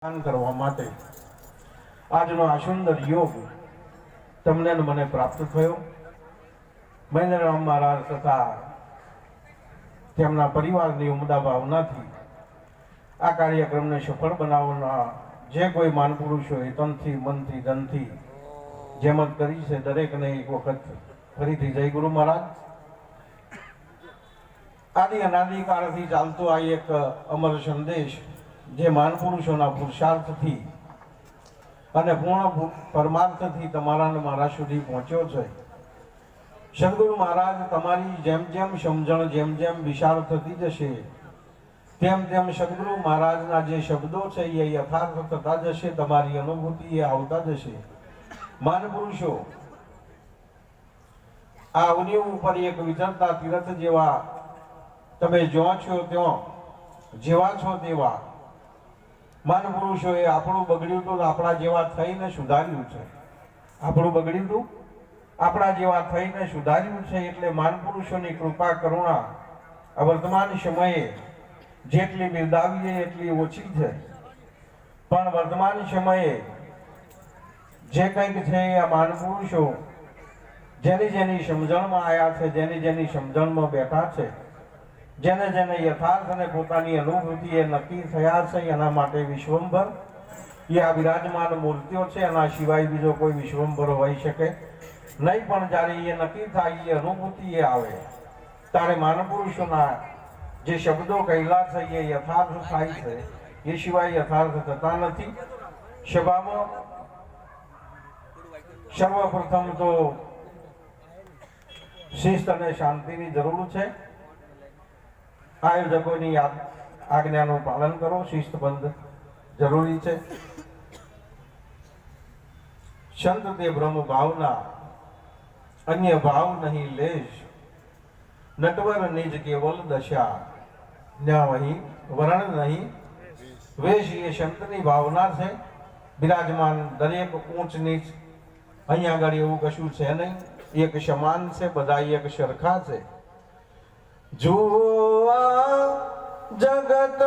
કરવા માટે આજનો આ સુંદર યોગ તમને ને મને પ્રાપ્ત થયો. મહેન્દ્રરામ મહારાજ તથા તેમના પરિવારની ઉમદા ભાવનાથી આ કાર્યક્રમને સફળ બનાવવાના જે કોઈ માનપુરુષોએ તનથી મનથી ધનથી જેમત કરી છે દરેકને એક વખત ફરીથી જય ગુરુ મહારાજ. આદિ અનાદિ કાળથી ચાલતો આ એક અમર સંદેશ જે માનપુરુષોના પુરુષાર્થથી અને પૂર્ણ પરમાર્થથી તમારા ને મારા સુધી પહોંચ્યો છે. સદગુરુ મહારાજ તમારી જેમ જેમ સમજણ જેમ જેમ વિશાળ થતી જશે તેમ તેમ સદગુરુ મહારાજના જે શબ્દો છે એ યથાર્થ થતા જશે, તમારી અનુભૂતિ એ આવતા જશે. માનપુરુષો આ અવનિ ઉપર એક વિચરતા તીર્થ જેવા તમે જો છો ત્યાં જેવા છો તેવા માનપુરુષોએ આપણું બગડ્યું તો આપણા જેવા થઈને સુધાર્યું છે. આપણું બગડ્યું હતું આપણા જેવા થઈને સુધાર્યું છે. એટલે માનપુરુષોની કૃપા કરુણા આ વર્તમાન સમયે જેટલી બિરદાવીએ એટલી ઓછી છે. પણ વર્તમાન સમયે જે કંઈક છે આ માનપુરુષો જેની જેની સમજણમાં આવ્યા છે, જેની જેની સમજણમાં બેઠા છે, જેને જેને યથાર્થ અને પોતાની અનુભૂતિ એ નક્કી થયા છે એના માટે વિશ્વંભર એ આ વિરાજમાન મૂર્તિઓ છે. એના સિવાય બીજો કોઈ વિશ્વંભર હોઈ શકે નહીં. પણ જ્યારે એ નક્કી થાય એ અનુભૂતિ એ આવે ત્યારે માનપુરુષોના જે શબ્દો કહેલા છે એ યથાર્થ થાય છે, એ સિવાય યથાર્થ થતા નથી. સભામાં સર્વપ્રથમ તો શિસ્ત અને શાંતિની જરૂર છે. આયોજકોની આજ્ઞાનું પાલન કરો, શિસ્તબદ્ધ જરૂરી છે. સંત તે બ્રહ્મ ભાવના અન્ય ભાવ નહીં લેશ, નટવર નિજ કેવલ દશા ન્યા વહી વર્ણ નહીં વેશ. એ સંતની ભાવના છે. બિરાજમાન દરેક ઊંચ નીચ અહીંયા આગળ એવું કશું છે નહીં. એક સમાન છે, બધા એક સરખા છે. જુઓ જગત